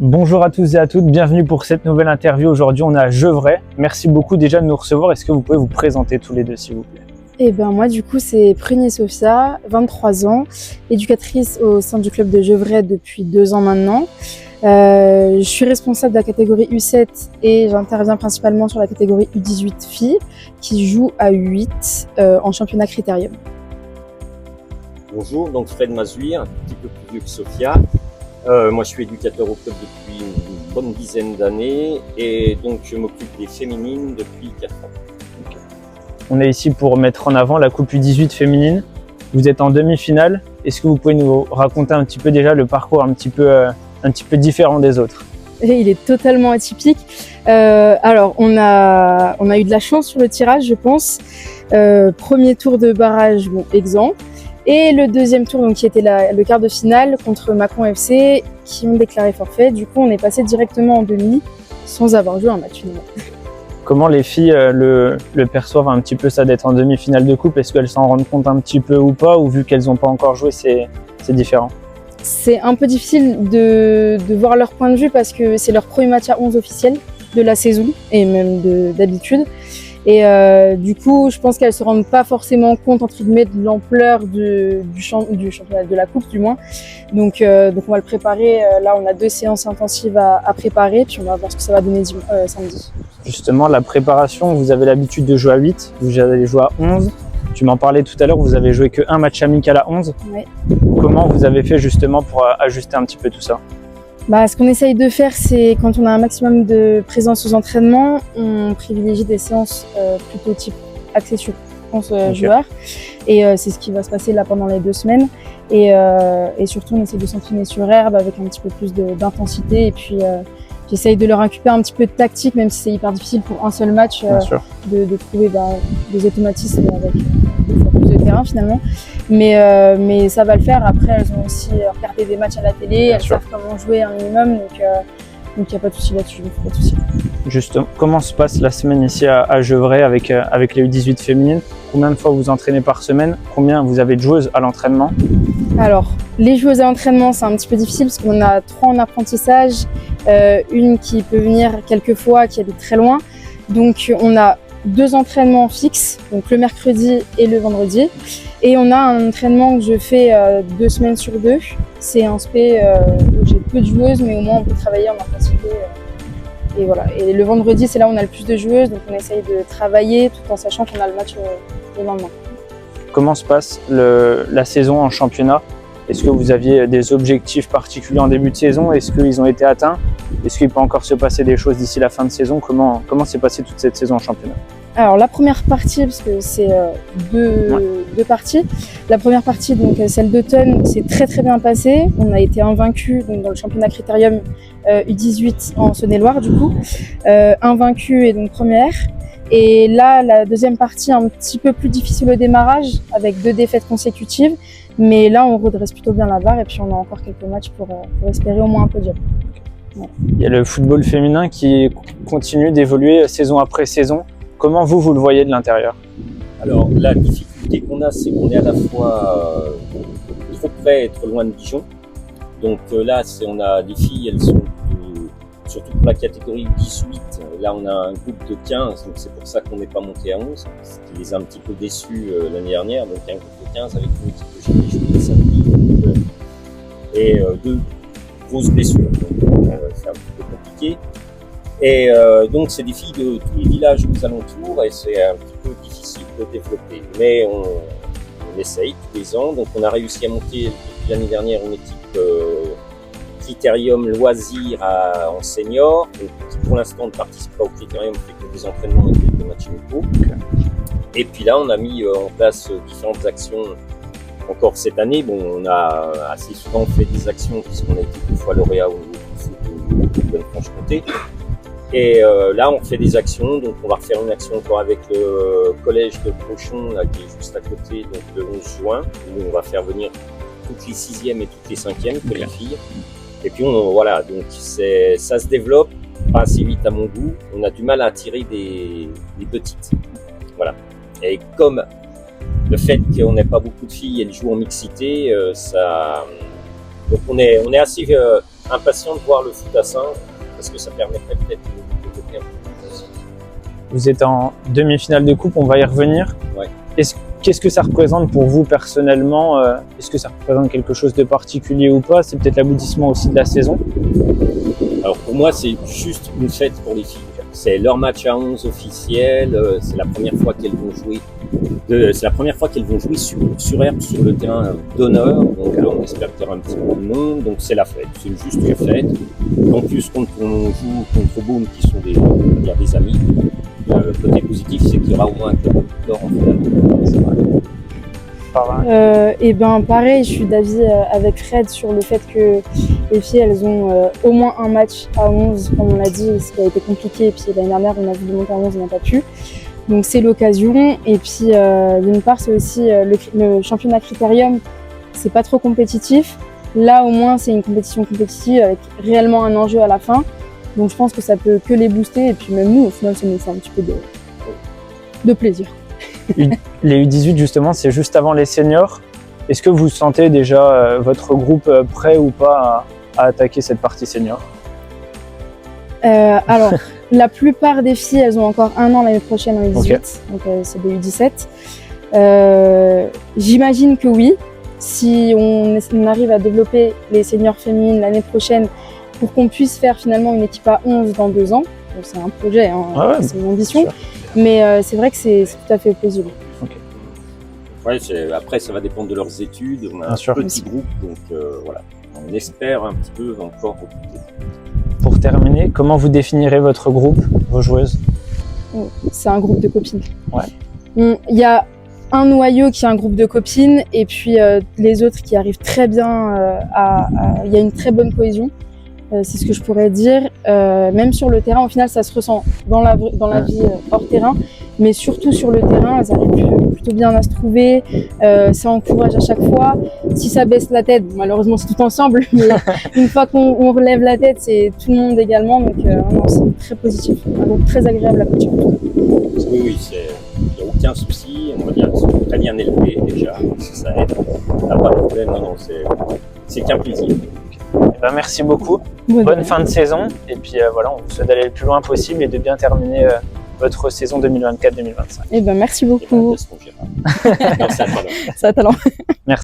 Bonjour à tous et à toutes, bienvenue pour cette nouvelle interview. Aujourd'hui, on est à Gevrey. Merci beaucoup déjà de nous recevoir. Est-ce que vous pouvez vous présenter tous les deux, s'il vous plaît? Moi, du coup, c'est Prunier Sophia, 23 ans, éducatrice au sein du club de Gevrey depuis 2 ans maintenant. Je suis responsable de la catégorie U7 et j'interviens principalement sur la catégorie U18 filles qui joue à U8 en championnat Critérium. Bonjour, donc Fred Mazuir, un petit peu plus vieux que Sophia. Moi, je suis éducateur au club depuis une bonne dizaine d'années et donc je m'occupe des féminines depuis 4 ans. On est ici pour mettre en avant la Coupe U18 féminine. Vous êtes en demi-finale. Est-ce que vous pouvez nous raconter un petit peu déjà le parcours un petit peu différent des autres? Et il est totalement atypique. Alors, on a eu de la chance sur le tirage, je pense. Premier tour de barrage, bon, exempt. Et le deuxième tour, donc, qui était le quart de finale contre Macron FC, qui ont déclaré forfait. Du coup, on est passé directement en demi sans avoir joué un match finalement. Comment les filles le perçoivent un petit peu ça d'être en demi-finale de coupe? Est-ce qu'elles s'en rendent compte un petit peu ou pas? Ou vu qu'elles n'ont pas encore joué, c'est différent? C'est un peu difficile de voir leur point de vue parce que c'est leur premier match à 11 officiel de la saison et même d'habitude. Et du coup, je pense qu'elles se rendent pas forcément compte entre guillemets de l'ampleur du championnat, de la coupe du moins. Donc on va le préparer. Là, on a 2 séances intensives à préparer, puis on va voir ce que ça va donner samedi. Justement, la préparation, vous avez l'habitude de jouer à 8, vous allez jouer à 11. Tu m'en parlais tout à l'heure, vous avez joué qu'un match amical à 11. Ouais. Comment vous avez fait justement pour ajuster un petit peu tout ça? Ce qu'on essaye de faire, c'est quand on a un maximum de présence aux entraînements, on privilégie des séances plutôt type axées sur 11 joueurs. Et c'est ce qui va se passer là pendant les 2 semaines. Et surtout, on essaie de s'entraîner sur herbe avec un petit peu plus d'intensité. Et puis, j'essaye de leur inculquer un petit peu de tactique, même si c'est hyper difficile pour un seul match de trouver des automatismes avec 2 fois plus de terrain finalement. Mais ça va le faire. Après, elles ont aussi regardé des matchs à la télé, elles savent comment jouer un minimum, donc il n'y a pas de souci là-dessus. Pas de souci. Justement, comment se passe la semaine ici à Gevrey avec les U18 féminines? Combien de fois vous entraînez par semaine? Combien vous avez de joueuses à l'entraînement? Alors, les joueuses à l'entraînement, c'est un petit peu difficile parce qu'on a 3 en apprentissage, une qui peut venir quelques fois, qui habite très loin. Donc, on a 2 entraînements fixes, donc le mercredi et le vendredi. Et on a un entraînement que je fais 2 semaines sur 2. C'est un spé où j'ai peu de joueuses, mais au moins on peut travailler en intensité. Et voilà. Et le vendredi, c'est là où on a le plus de joueuses, donc on essaye de travailler tout en sachant qu'on a le match le lendemain. Comment se passe la saison en championnat? Est-ce que vous aviez des objectifs particuliers en début de saison? Est-ce qu'ils ont été atteints? Est-ce qu'il peut encore se passer des choses d'ici la fin de saison? Comment s'est passée toute cette saison en championnat? Alors la première partie, parce que c'est deux parties. La première partie, donc celle d'automne, s'est très très bien passée. On a été invaincus dans le championnat Critérium U18 en Saône-et-Loire du coup. Invaincus et donc première. Et là, la deuxième partie, un petit peu plus difficile au démarrage, avec 2 défaites consécutives. Mais là, on redresse plutôt bien la barre et puis on a encore quelques matchs pour espérer au moins un podium. Ouais. Il y a le football féminin qui continue d'évoluer saison après saison. Comment vous le voyez de l'intérieur? Alors, la difficulté qu'on a, c'est qu'on est à la fois trop près et trop loin de Dijon. Donc là, on a des filles, elles sont surtout pour la catégorie 18. Là, on a un groupe de 15, donc c'est pour ça qu'on n'est pas monté à 11. Ce qui les a un petit peu déçus l'année dernière. Donc, un groupe de 15 avec une équipe que j'ai joué samedi. Et 2 grosses blessures. Donc, c'est un petit peu compliqué. Et donc, c'est des filles de tous les villages aux alentours et c'est un petit peu difficile de développer. Mais on essaye tous les ans. Donc, on a réussi à monter depuis l'année dernière une équipe Critérium loisirs en senior, donc, qui pour l'instant ne participe pas au Critérium, fait que des entraînements et des matchs amicaux. Et puis là, on a mis en place différentes actions encore cette année. Bon, on a assez souvent fait des actions puisqu'on a été 2 fois lauréat au niveau du foot de Bonne-Franche-Comté. Et là, on fait des actions. Donc, on va refaire une action encore avec le collège de Cochon, là, qui est juste à côté, donc le 11 juin, où on va faire venir toutes les 6e et toutes les 5e, que les filles. Et puis voilà, donc ça se développe pas assez vite à mon goût. On a du mal à attirer des petites. Voilà. Et comme le fait qu'on n'ait pas beaucoup de filles, elles jouent en mixité, donc on est assez impatient de voir le foot à 5 parce que ça permettrait peut-être de développer un peu plus. Vous êtes en demi-finale de coupe, on va y revenir. Ouais. Qu'est-ce que ça représente pour vous personnellement? Est-ce que ça représente quelque chose de particulier ou pas? C'est peut-être l'aboutissement aussi de la saison. Alors pour moi, c'est juste une fête pour les filles. C'est leur match à 11 officiel. C'est la première fois qu'elles vont jouer. C'est la première fois qu'elles vont jouer sur herbe, sur le terrain d'honneur. Donc on espère qu'il y aura un petit peu de monde. Donc c'est la fête. C'est juste une fête. En plus, quand on joue contre Boom, qui sont des amis, le côté positif, c'est qu'il y aura au moins un club d'or en finale. C'est vrai. Et ben pareil, je suis d'avis avec Fred sur le fait que les filles elles ont au moins un match à 11, comme on l'a dit, ce qui a été compliqué. Et puis l'année dernière, on a vu de monter à 11, on n'a pas pu. Donc c'est l'occasion. Et puis d'une part, c'est aussi le championnat Critérium, c'est pas trop compétitif. Là au moins, c'est une compétition compétitive avec réellement un enjeu à la fin. Donc je pense que ça peut que les booster. Et puis même nous, au final, ça nous fait un petit peu de plaisir. Les U18, justement, c'est juste avant les seniors. Est-ce que vous sentez déjà votre groupe prêt ou pas à attaquer cette partie senior? Alors, la plupart des filles, elles ont encore un an l'année prochaine en U18, okay. Donc c'est des U17. J'imagine que oui, si on arrive à développer les seniors féminines l'année prochaine pour qu'on puisse faire finalement une équipe à 11 dans 2 ans. Donc, c'est un projet, hein, ouais, c'est une ambition. Mais c'est vrai que c'est tout à fait possible. Okay. Ouais, après, ça va dépendre de leurs études. On a un petit groupe, donc voilà. On espère un petit peu encore recruter. Pour terminer, comment vous définirez votre groupe, vos joueuses? C'est un groupe de copines. Ouais. Il y a un noyau qui est un groupe de copines et puis les autres qui arrivent très bien il y a une très bonne cohésion. C'est ce que je pourrais dire. Même sur le terrain, au final, ça se ressent dans la vie hors terrain, mais surtout sur le terrain, elles arrivent plutôt bien à se trouver. Ça encourage à chaque fois. Si ça baisse la tête, malheureusement, c'est tout ensemble, mais une fois qu'on relève la tête, c'est tout le monde également. Donc, non, c'est très positif. Un groupe très agréable à coacher. Oui, il n'y a aucun souci. On va dire qu'ils sont très bien élevés déjà, ça aide. On n'a pas de problème. Non, c'est qu'un plaisir. Ben, merci beaucoup. Bonne fin de saison. Et puis voilà, on vous souhaite d'aller le plus loin possible et de bien terminer votre saison 2024-2025. Et ben, merci beaucoup. C'est un talent. C'est un talent. Merci.